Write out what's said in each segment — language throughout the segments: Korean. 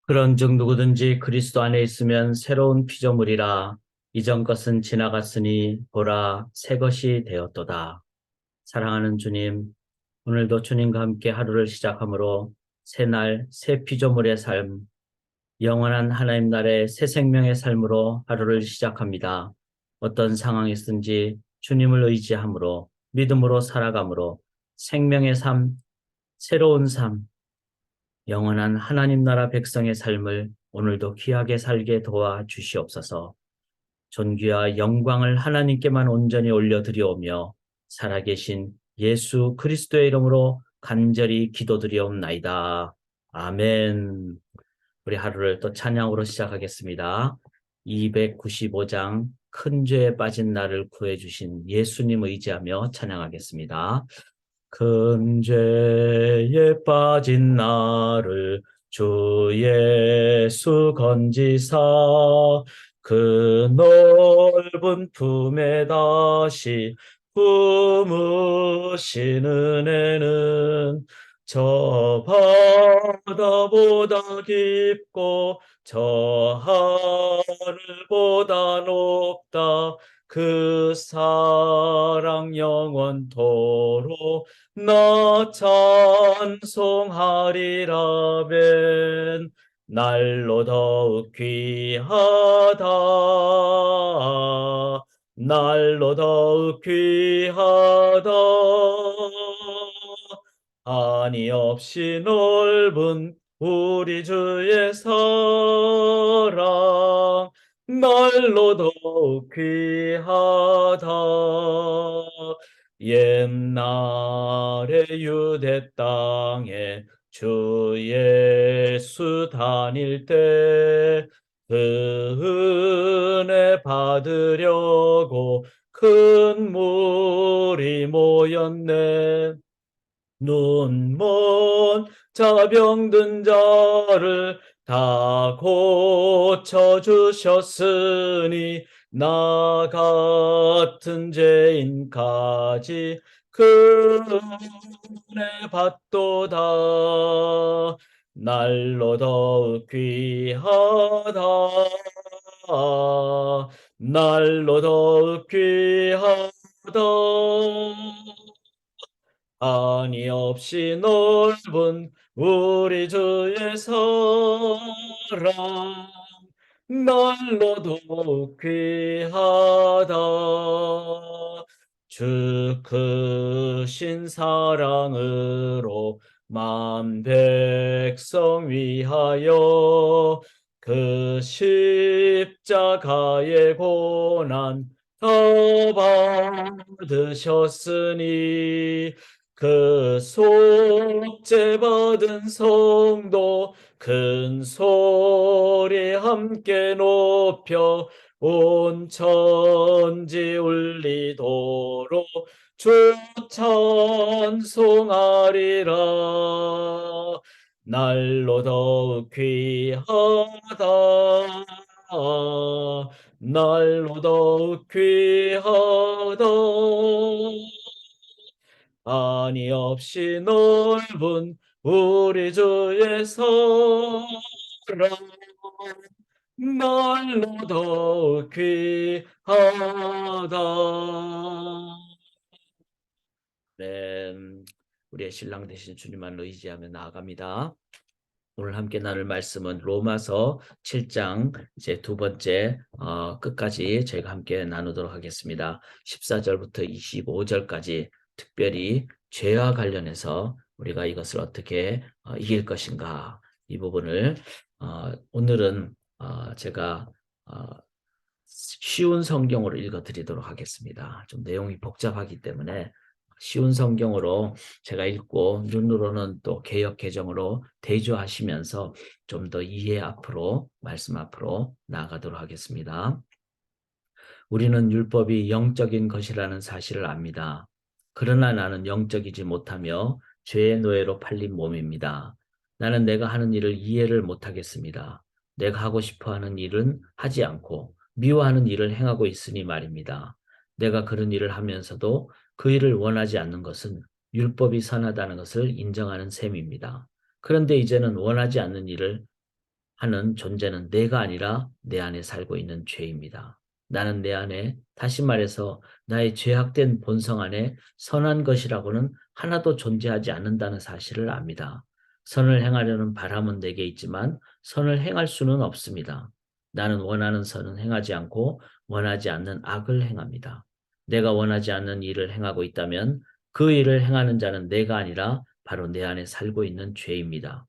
그런즉 누구든지 그리스도 안에 있으면 새로운 피조물이라. 이전 것은 지나갔으니 보라 새 것이 되었도다. 사랑하는 주님, 오늘도 주님과 함께 하루를 시작함으로 새 날, 새 피조물의 삶, 영원한 하나님 나라의 새 생명의 삶으로 하루를 시작합니다. 어떤 상황이든지 주님을 의지함으로 믿음으로 살아감으로 생명의 삶, 새로운 삶, 영원한 하나님 나라 백성의 삶을 오늘도 귀하게 살게 도와 주시옵소서. 존귀와 영광을 하나님께만 온전히 올려드리오며 살아계신 예수 그리스도의 이름으로 간절히 기도드리옵나이다. 아멘. 우리 하루를 또 찬양으로 시작하겠습니다. 295장 큰 죄에 빠진 나를 구해주신 예수님 의지하며 찬양하겠습니다. 큰 죄에 빠진 나를 주 예수 건지사 그 넓은 품에 다시 품으신 은혜는 저 바다보다 깊고 저 하늘보다 높다. 그 사랑 영원토록 나 찬송하리라멘. 날로 더욱 귀하다. 날로 더욱 귀하다. 한이 없이 넓은 우리 주의 사랑 날로 더욱 귀하다. 옛날에 유대 땅에 주 예수 다닐 때 그 은혜 받으려고 큰 무리 모였네. 눈먼 자 병든 자를 다 고쳐주셨으니 나 같은 죄인까지 그 은혜 받도다. 날로 더욱 귀하다. 날로 더욱 귀하다. 한이 없이 넓은 우리 주의 사랑 날로 더욱 귀하다. 주 크신 사랑으로 만 백성 위하여 그 십자가의 고난 다 받으셨으니 그 속죄 받은 성도 큰 소리 함께 높여 온 천지 울리도록 주 찬송하리라. 날로 더욱 귀하다. 날로 더욱 귀하다. 한이 없이 넓은 우리 주의 사랑 날로 더욱 귀하다. 네, 우리의 신랑 되신 주님만 의지하며 나아갑니다. 오늘 함께 나눌 말씀은 로마서 7장 이제 두 번째 끝까지 저희가 함께 나누도록 하겠습니다. 14절부터 25절까지 특별히 죄와 관련해서 우리가 이것을 어떻게 이길 것인가 이 부분을 오늘은 제가 쉬운 성경으로 읽어드리도록 하겠습니다. 좀 내용이 복잡하기 때문에 쉬운 성경으로 제가 읽고 눈으로는 또 개역 개정으로 대조하시면서 좀 더 이해 앞으로 말씀 앞으로 나아가도록 하겠습니다. 우리는 율법이 영적인 것이라는 사실을 압니다. 그러나 나는 영적이지 못하며 죄의 노예로 팔린 몸입니다. 나는 내가 하는 일을 이해를 못하겠습니다. 내가 하고 싶어하는 일은 하지 않고 미워하는 일을 행하고 있으니 말입니다. 내가 그런 일을 하면서도 그 일을 원하지 않는 것은 율법이 선하다는 것을 인정하는 셈입니다. 그런데 이제는 원하지 않는 일을 하는 존재는 내가 아니라 내 안에 살고 있는 죄입니다. 나는 내 안에, 다시 말해서 나의 죄악된 본성 안에 선한 것이라고는 하나도 존재하지 않는다는 사실을 압니다. 선을 행하려는 바람은 내게 있지만 선을 행할 수는 없습니다. 나는 원하는 선은 행하지 않고 원하지 않는 악을 행합니다. 내가 원하지 않는 일을 행하고 있다면 그 일을 행하는 자는 내가 아니라 바로 내 안에 살고 있는 죄입니다.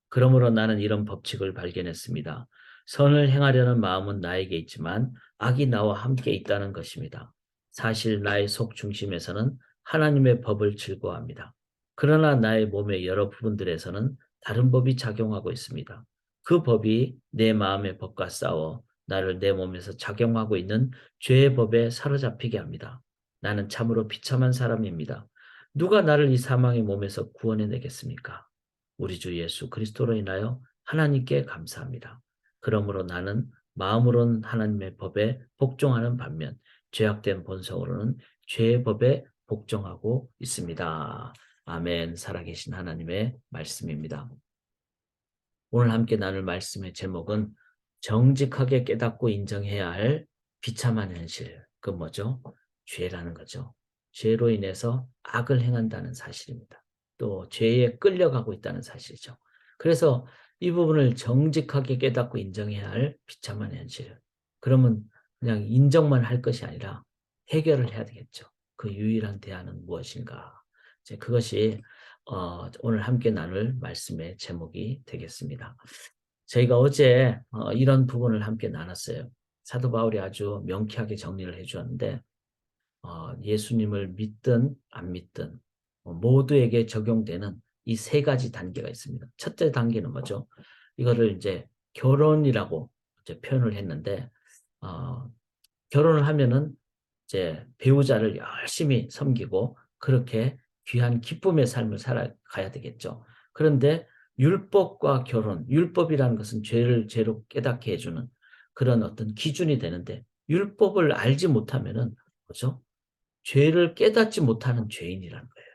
그러므로 나는 이런 법칙을 발견했습니다. 선을 행하려는 마음은 나에게 있지만 악이 나와 함께 있다는 것입니다. 사실 나의 속 중심에서는 하나님의 법을 즐거워합니다. 그러나 나의 몸의 여러 부분들에서는 다른 법이 작용하고 있습니다. 그 법이 내 마음의 법과 싸워 나를 내 몸에서 작용하고 있는 죄의 법에 사로잡히게 합니다. 나는 참으로 비참한 사람입니다. 누가 나를 이 사망의 몸에서 구원해내겠습니까? 우리 주 예수 그리스도로 인하여 하나님께 감사합니다. 그러므로 나는 마음으로는 하나님의 법에 복종하는 반면 죄악된 본성으로는 죄의 법에 복종하고 있습니다. 아멘. 살아계신 하나님의 말씀입니다. 오늘 함께 나눌 말씀의 제목은 정직하게 깨닫고 인정해야 할 비참한 현실. 그 뭐죠? 죄라는 거죠. 죄로 인해서 악을 행한다는 사실입니다. 또 죄에 끌려가고 있다는 사실이죠. 그래서 이 부분을 정직하게 깨닫고 인정해야 할 비참한 현실. 그러면 그냥 인정만 할 것이 아니라 해결을 해야 되겠죠. 그 유일한 대안은 무엇인가? 이제 그것이 오늘 함께 나눌 말씀의 제목이 되겠습니다. 저희가 어제 이런 부분을 함께 나눴어요. 사도 바울이 아주 명쾌하게 정리를 해주었는데 예수님을 믿든 안 믿든 모두에게 적용되는 이 세 가지 단계가 있습니다. 첫째 단계는 뭐죠? 이거를 이제 결혼이라고 이제 표현을 했는데 결혼을 하면은 이제 배우자를 열심히 섬기고 그렇게 귀한 기쁨의 삶을 살아가야 되겠죠. 그런데 율법과 결혼, 율법이라는 것은 죄를 죄로 깨닫게 해주는 그런 어떤 기준이 되는데 율법을 알지 못하면은 뭐죠? 죄를 깨닫지 못하는 죄인이라는 거예요.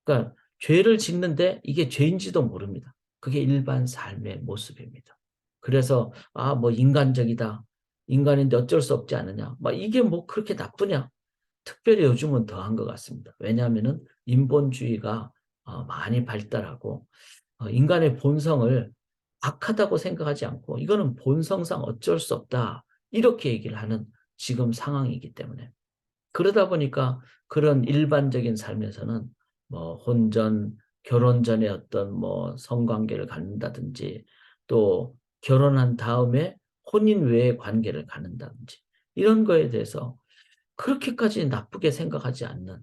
그러니까 죄를 짓는데 이게 죄인지도 모릅니다. 그게 일반 삶의 모습입니다. 그래서 뭐 인간적이다. 인간인데 어쩔 수 없지 않느냐. 막 이게 뭐 그렇게 나쁘냐. 특별히 요즘은 더한 것 같습니다. 왜냐하면은 인본주의가 많이 발달하고 인간의 본성을 악하다고 생각하지 않고 이거는 본성상 어쩔 수 없다. 이렇게 얘기를 하는 지금 상황이기 때문에 그러다 보니까 그런 일반적인 삶에서는 뭐 혼전, 결혼 전에 어떤 뭐 성관계를 갖는다든지 또 결혼한 다음에 혼인 외의 관계를 갖는다든지 이런 거에 대해서 그렇게까지 나쁘게 생각하지 않는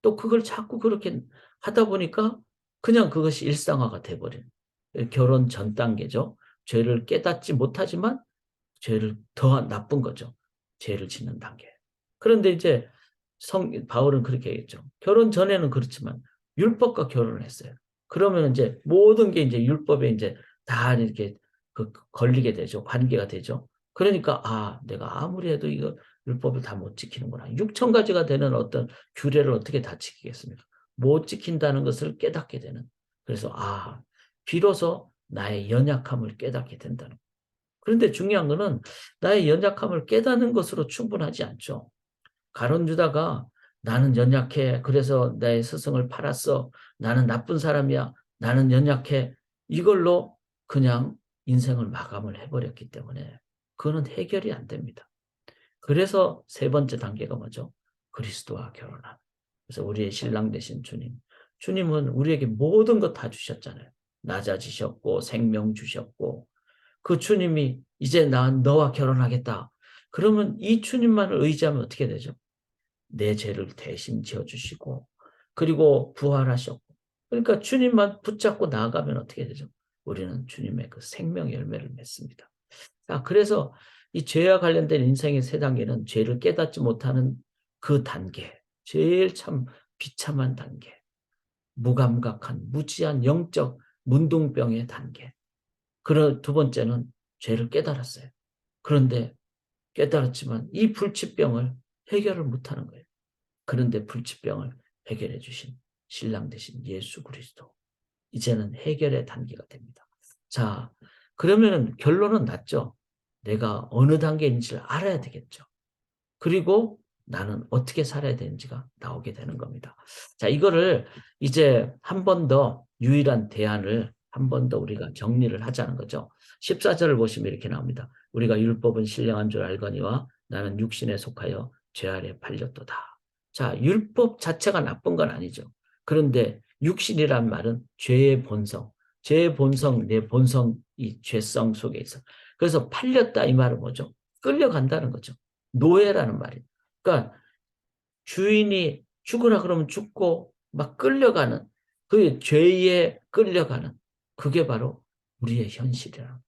또 그걸 자꾸 그렇게 하다 보니까 그냥 그것이 일상화가 돼버린 결혼 전 단계죠. 죄를 깨닫지 못하지만 죄를 더 나쁜 거죠. 죄를 짓는 단계. 그런데 이제 바울은 그렇게 얘기했죠. 결혼 전에는 그렇지만 율법과 결혼을 했어요. 그러면 이제 모든 게 이제 율법에 이제 다 이렇게 걸리게 되죠. 관계가 되죠. 그러니까 내가 아무리 해도 이거 율법을 다 못 지키는구나. 6천 가지가 되는 어떤 규례를 어떻게 다 지키겠습니까? 못 지킨다는 것을 깨닫게 되는. 그래서 비로소 나의 연약함을 깨닫게 된다는. 그런데 중요한 거는 나의 연약함을 깨닫는 것으로 충분하지 않죠. 가룟 유다가 나는 연약해. 그래서 내 스승을 팔았어. 나는 나쁜 사람이야. 나는 연약해. 이걸로 그냥 인생을 마감을 해버렸기 때문에 그거는 해결이 안 됩니다. 그래서 세 번째 단계가 뭐죠? 그리스도와 결혼함. 그래서 우리의 신랑 되신 주님. 주님은 우리에게 모든 것 다 주셨잖아요. 낮아지셨고 생명 주셨고 그 주님이 이제 난 너와 결혼하겠다. 그러면 이 주님만을 의지하면 어떻게 되죠? 내 죄를 대신 지어주시고 그리고 부활하셨고 그러니까 주님만 붙잡고 나아가면 어떻게 되죠? 우리는 주님의 그 생명 열매를 맺습니다. 그래서 이 죄와 관련된 인생의 세 단계는 죄를 깨닫지 못하는 그 단계, 제일 참 비참한 단계, 무감각한 무지한 영적 문둥병의 단계. 그런 두 번째는 죄를 깨달았어요. 그런데 깨달았지만 이 불치병을 해결을 못하는 거예요. 그런데 불치병을 해결해 주신 신랑 되신 예수 그리스도. 이제는 해결의 단계가 됩니다. 자, 그러면은 결론은 났죠. 내가 어느 단계인지를 알아야 되겠죠. 그리고 나는 어떻게 살아야 되는지가 나오게 되는 겁니다. 자, 이거를 이제 한 번 더 유일한 대안을 한 번 더 우리가 정리를 하자는 거죠. 14절을 보시면 이렇게 나옵니다. 우리가 율법은 신령한 줄 알거니와 나는 육신에 속하여 죄 아래 팔렸도다. 자, 율법 자체가 나쁜 건 아니죠. 그런데 육신이란 말은 죄의 본성, 죄의 본성, 내 본성, 이 죄성 속에 있어. 그래서 팔렸다 이 말은 뭐죠? 끌려간다는 거죠. 노예라는 말이에요. 그러니까 주인이 죽으라 그러면 죽고 막 끌려가는 그 죄에 끌려가는 그게 바로 우리의 현실이라.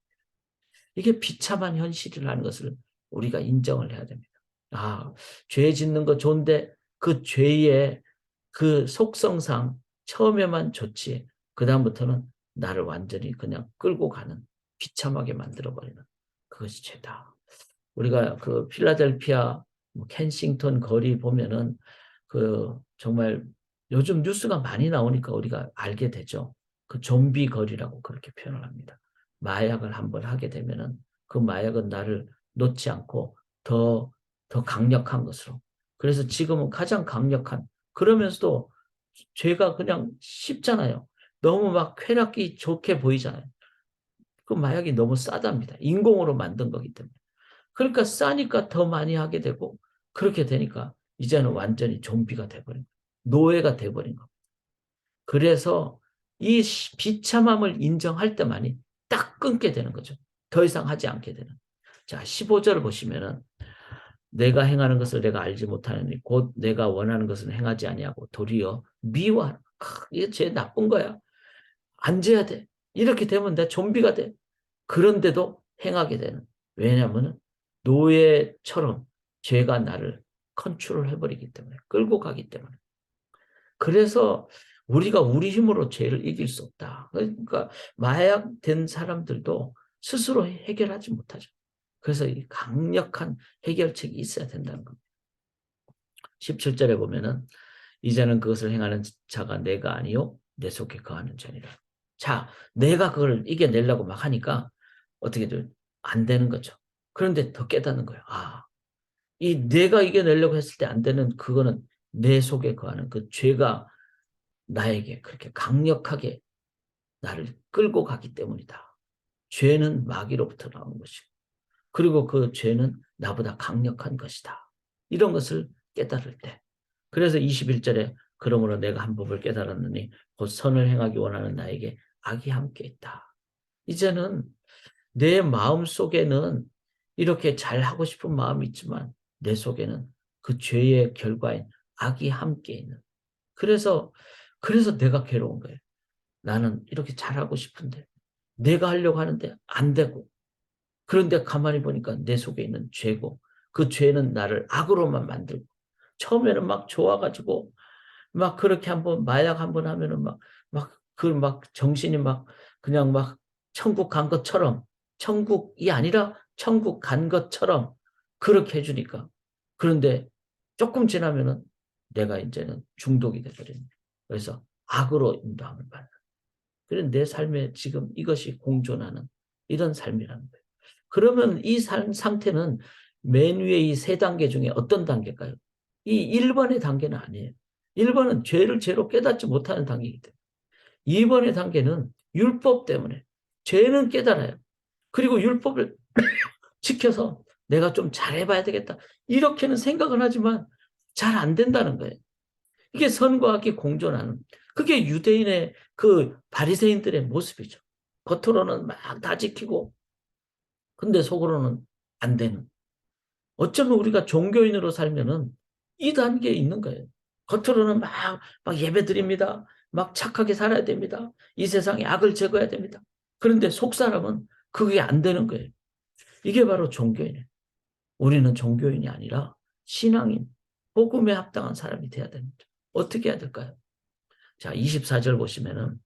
이게 비참한 현실이라는 것을 우리가 인정을 해야 됩니다. 아, 죄 짓는 거 좋은데 그 죄의 그 속성상 처음에만 좋지 그다음부터는 나를 완전히 그냥 끌고 가는 비참하게 만들어버리는 그것이 죄다. 우리가 그 필라델피아, 켄싱턴 거리 보면은 그 정말 요즘 뉴스가 많이 나오니까 우리가 알게 되죠. 그 좀비 거리라고 그렇게 표현을 합니다. 마약을 한번 하게 되면은 그 마약은 나를 놓지 않고 더 강력한 것으로. 그래서 지금은 가장 강력한 그러면서도 죄가 그냥 쉽잖아요. 너무 막 쾌락이 좋게 보이잖아요. 그 마약이 너무 싸답니다. 인공으로 만든 거기 때문에. 그러니까 싸니까 더 많이 하게 되고 그렇게 되니까 이제는 완전히 좀비가 돼버린 거예요. 노예가 돼버린 겁니다. 그래서 이 비참함을 인정할 때만이 딱 끊게 되는 거죠. 더 이상 하지 않게 되는. 자, 15절을 보시면은 내가 행하는 것을 내가 알지 못하느니 곧 내가 원하는 것은 행하지 아니하고 도리어 미워하는. 이게 제일 나쁜 거야. 안 재야 돼. 이렇게 되면 내 좀비가 돼. 그런데도 행하게 되는. 왜냐하면 노예처럼 죄가 나를 컨트롤 해버리기 때문에 끌고 가기 때문에. 그래서 우리가 우리 힘으로 죄를 이길 수 없다. 그러니까 마약된 사람들도 스스로 해결하지 못하죠. 그래서 이 강력한 해결책이 있어야 된다는 겁니다. 17절에 보면은 이제는 그것을 행하는 자가 내가 아니요 내 속에 거하는 자니라. 자, 내가 그걸 이겨내려고 막 하니까 어떻게 안 되는 거죠. 그런데 더 깨닫는 거예요. 아, 이 내가 이겨내려고 했을 때 안 되는 그거는 내 속에 거하는 그 죄가 나에게 그렇게 강력하게 나를 끌고 가기 때문이다. 죄는 마귀로부터 나오는 것이고 그리고 그 죄는 나보다 강력한 것이다. 이런 것을 깨달을 때. 그래서 21절에 그러므로 내가 한 법을 깨달았느니 곧 선을 행하기 원하는 나에게 악이 함께 있다. 이제는 내 마음 속에는 이렇게 잘하고 싶은 마음이 있지만 내 속에는 그 죄의 결과인 악이 함께 있는. 그래서 내가 괴로운 거예요. 나는 이렇게 잘하고 싶은데 내가 하려고 하는데 안 되고 그런데 가만히 보니까 내 속에 있는 죄고 그 죄는 나를 악으로만 만들고 처음에는 막 좋아가지고 막 그렇게 한번 마약 한번 하면은 막 정신이 막 그냥 막 천국 간 것처럼 천국이 아니라 천국 간 것처럼 그렇게 해주니까 그런데 조금 지나면은 내가 이제는 중독이 돼버리는 그래서 악으로 인도함을 받는 그런 내 삶에 지금 이것이 공존하는 이런 삶이라는 거예요. 그러면 이 삶 상태는 맨 위에 이 세 단계 중에 어떤 단계일까요? 이 1번의 단계는 아니에요. 1번은 죄를 죄로 깨닫지 못하는 단계이기 때문에. 2번의 단계는 율법 때문에 죄는 깨달아요. 그리고 율법을 지켜서 내가 좀 잘해봐야 되겠다. 이렇게는 생각을 하지만 잘 안 된다는 거예요. 이게 선과 악이 공존하는 그게 유대인의 그 바리새인들의 모습이죠. 겉으로는 막 다 지키고 근데 속으로는 안 되는. 어쩌면 우리가 종교인으로 살면은 이 단계에 있는 거예요. 겉으로는 막 예배 드립니다. 막 착하게 살아야 됩니다. 이 세상에 악을 제거해야 됩니다. 그런데 속 사람은 그게 안 되는 거예요. 이게 바로 종교인이에요. 우리는 종교인이 아니라 신앙인, 복음에 합당한 사람이 돼야 됩니다. 어떻게 해야 될까요? 자, 24절 보시면은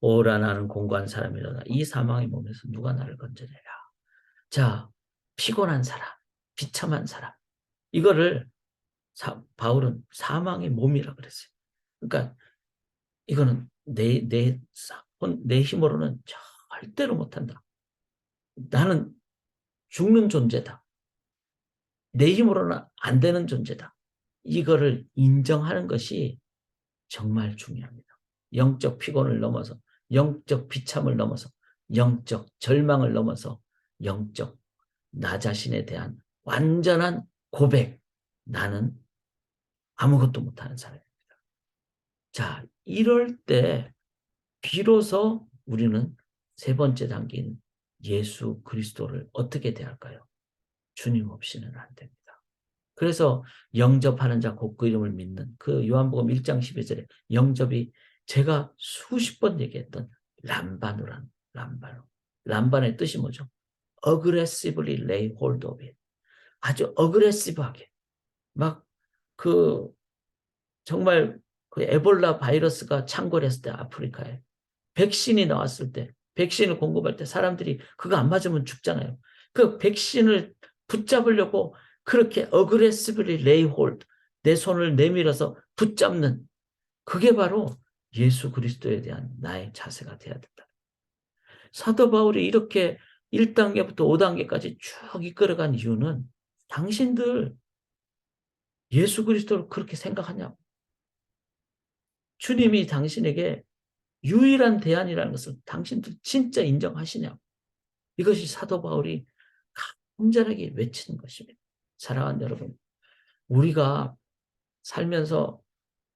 오라 나는 공고한 사람이로다. 이 사망의 몸에서 누가 나를 건져내랴. 자, 피곤한 사람, 비참한 사람. 이거를 바울은 사망의 몸이라 그랬어요. 그러니까 이거는 내 힘으로는 절대로 못한다. 나는 죽는 존재다. 내 힘으로는 안 되는 존재다. 이거를 인정하는 것이 정말 중요합니다. 영적 피곤을 넘어서, 영적 비참을 넘어서, 영적 절망을 넘어서, 영적 나 자신에 대한 완전한 고백. 나는 아무것도 못하는 사람입니다. 자, 이럴 때 비로소 우리는 세 번째 단계인 예수 그리스도를 어떻게 대할까요? 주님 없이는 안 됩니다. 그래서 영접하는 자 곧 그 이름을 믿는 그 요한복음 1장 12절에 영접이 제가 수십 번 얘기했던 람바누란 람바누. 람반의 뜻이 뭐죠? aggressively lay hold of it. 아주 어그레시브하게 막 그 정말 그 에볼라 바이러스가 창궐했을 때 아프리카에 백신이 나왔을 때 백신을 공급할 때 사람들이 그거 안 맞으면 죽잖아요. 그 백신을 붙잡으려고 그렇게 aggressively lay hold 내 손을 내밀어서 붙잡는 그게 바로 예수 그리스도에 대한 나의 자세가 돼야 된다. 사도 바울이 이렇게 1단계부터 5단계까지 쭉 이끌어간 이유는 당신들 예수 그리스도를 그렇게 생각하냐고. 주님이 당신에게 유일한 대안이라는 것을 당신들 진짜 인정하시냐고. 이것이 사도 바울이 간절하게 외치는 것입니다. 사랑하는 여러분, 우리가 살면서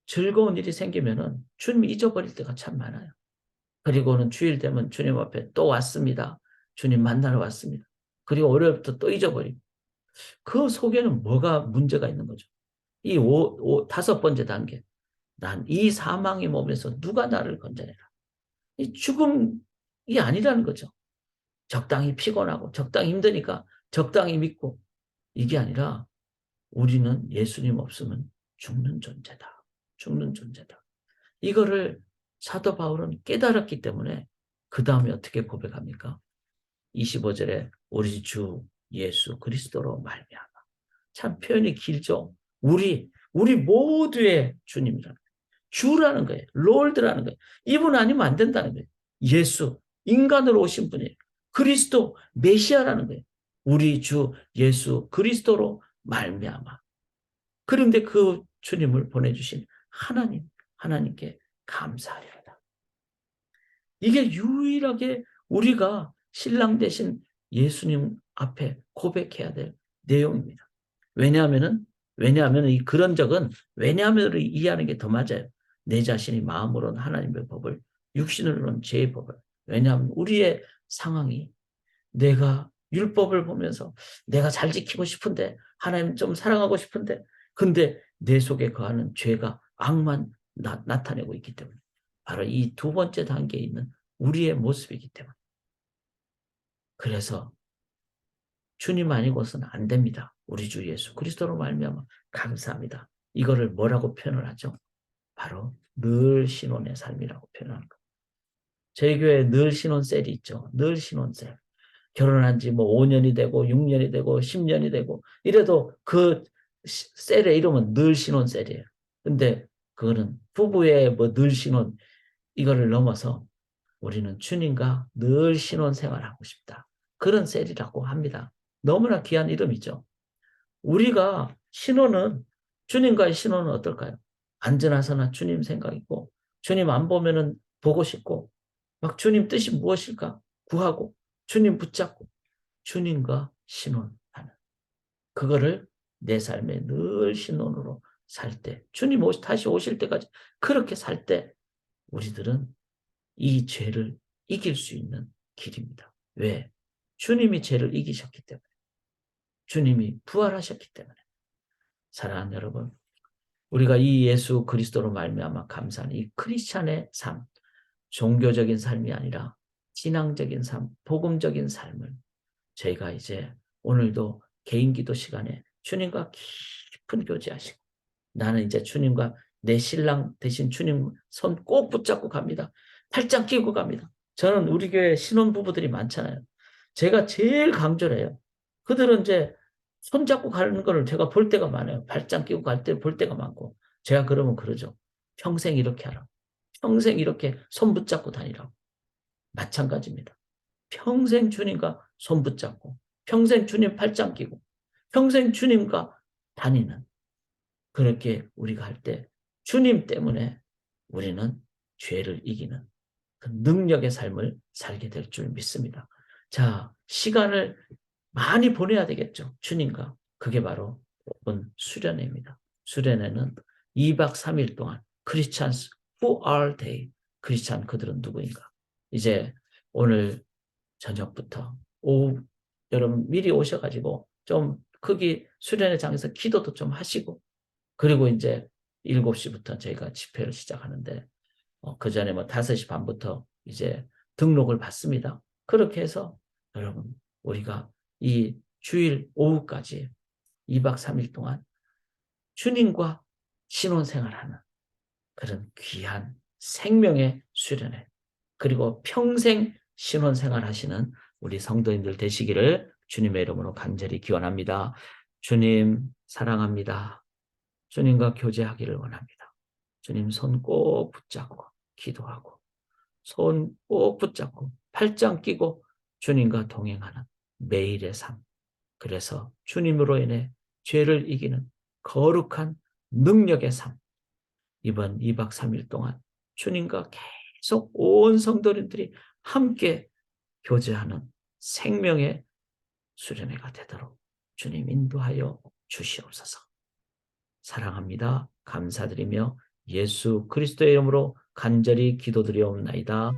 즐거운 일이 생기면은 주님 잊어버릴 때가 참 많아요. 그리고는 주일 되면 주님 앞에 또 왔습니다. 주님 만나러 왔습니다. 그리고 월요일부터 또 잊어버리고. 그 속에는 뭐가 문제가 있는 거죠? 이 다섯 번째 단계. 난 이 사망의 몸에서 누가 나를 건져내라. 이 죽음이 아니라는 거죠. 적당히 피곤하고 적당히 힘드니까 적당히 믿고 이게 아니라 우리는 예수님 없으면 죽는 존재다. 죽는 존재다. 이거를 사도 바울은 깨달았기 때문에 그 다음에 어떻게 고백합니까? 25절에 우리 주 예수 그리스도로 말미암아. 참 표현이 길죠. 우리 모두의 주님이라는 거예요. 주라는 거예요. 롤드라는 거예요. 이분 아니면 안 된다는 거예요. 예수, 인간으로 오신 분이에요. 그리스도, 메시아라는 거예요. 우리 주 예수 그리스도로 말미암아. 그런데 그 주님을 보내주신 하나님께 감사하리로다. 이게 유일하게 우리가 신랑 되신 예수님 앞에 고백해야 될 내용입니다. 왜냐하면 그런 적은 왜냐하면을 이해하는 게 더 맞아요. 내 자신이 마음으로는 하나님의 법을, 육신으로는 죄의 법을. 왜냐하면 우리의 상황이 내가 율법을 보면서 내가 잘 지키고 싶은데 하나님 좀 사랑하고 싶은데 근데 내 속에 거하는 죄가 악만 나타내고 있기 때문에 바로 이 두 번째 단계에 있는 우리의 모습이기 때문에 그래서 주님 아니고서는 안 됩니다. 우리 주 예수 그리스도로 말미암아 감사합니다. 이거를 뭐라고 표현을 하죠? 바로 늘 신혼의 삶이라고 표현하는 거예요. 저희 교회에 늘 신혼셀이 있죠. 늘 신혼셀. 결혼한 지 뭐 5년이 되고 6년이 되고 10년이 되고 이래도 그 셀의 이름은 늘 신혼셀이에요. 근데 그거는 부부의 뭐 늘 신혼 이거를 넘어서 우리는 주님과 늘 신혼 생활하고 싶다. 그런 셀이라고 합니다. 너무나 귀한 이름이죠. 우리가 신혼은 주님과의 신혼은 어떨까요? 안전하서나 주님 생각이고 주님 안 보면은 보고 싶고 막 주님 뜻이 무엇일까 구하고 주님 붙잡고 주님과 신혼하는 그거를 내 삶에 늘 신혼으로 살 때 주님 다시 오실 때까지 그렇게 살 때 우리들은 이 죄를 이길 수 있는 길입니다. 왜? 주님이 죄를 이기셨기 때문에 주님이 부활하셨기 때문에 사랑하는 여러분 우리가 이 예수 그리스도로 말미암아 감사하는 이 크리스찬의 삶 종교적인 삶이 아니라 신앙적인 삶 복음적인 삶을 저희가 이제 오늘도 개인 기도 시간에 주님과 깊은 교제하시고 나는 이제 주님과 내 신랑 대신 주님 손 꼭 붙잡고 갑니다. 팔짱 끼고 갑니다. 저는 우리 교회 신혼부부들이 많잖아요. 제가 제일 강조를 해요. 그들은 이제 손잡고 가는 거를 제가 볼 때가 많아요. 팔짱 끼고 갈 때 볼 때가 많고 제가 그러면 그러죠. 평생 이렇게 하라. 평생 이렇게 손 붙잡고 다니라고. 마찬가지입니다. 평생 주님과 손 붙잡고 평생 주님 팔짱 끼고 평생 주님과 다니는 그렇게 우리가 할 때 주님 때문에 우리는 죄를 이기는 그 능력의 삶을 살게 될 줄 믿습니다. 자, 시간을 많이 보내야 되겠죠. 주님과. 그게 바로 오픈 수련회입니다. 수련회는 2박 3일 동안 크리스찬스 who are they? 크리스찬 그들은 누구인가? 이제 오늘 저녁부터 오후 여러분 미리 오셔가지고 좀 거기 수련회장에서 기도도 좀 하시고 그리고 이제 7시부터 저희가 집회를 시작하는데 그 전에 뭐 5시 반부터 이제 등록을 받습니다. 그렇게 해서 여러분 우리가 이 주일 오후까지 2박 3일 동안 주님과 신혼생활하는 그런 귀한 생명의 수련회 그리고 평생 신혼생활 하시는 우리 성도님들 되시기를 주님의 이름으로 간절히 기원합니다. 주님 사랑합니다. 주님과 교제하기를 원합니다. 주님 손 꼭 붙잡고 기도하고 손 꼭 붙잡고 팔짱 끼고 주님과 동행하는 매일의 삶. 그래서 주님으로 인해 죄를 이기는 거룩한 능력의 삶. 이번 2박 3일 동안 주님과 계속 온 성도님들이 함께 교제하는 생명의 수련회가 되도록 주님 인도하여 주시옵소서. 사랑합니다. 감사드리며 예수 그리스도의 이름으로 간절히 기도드리옵나이다.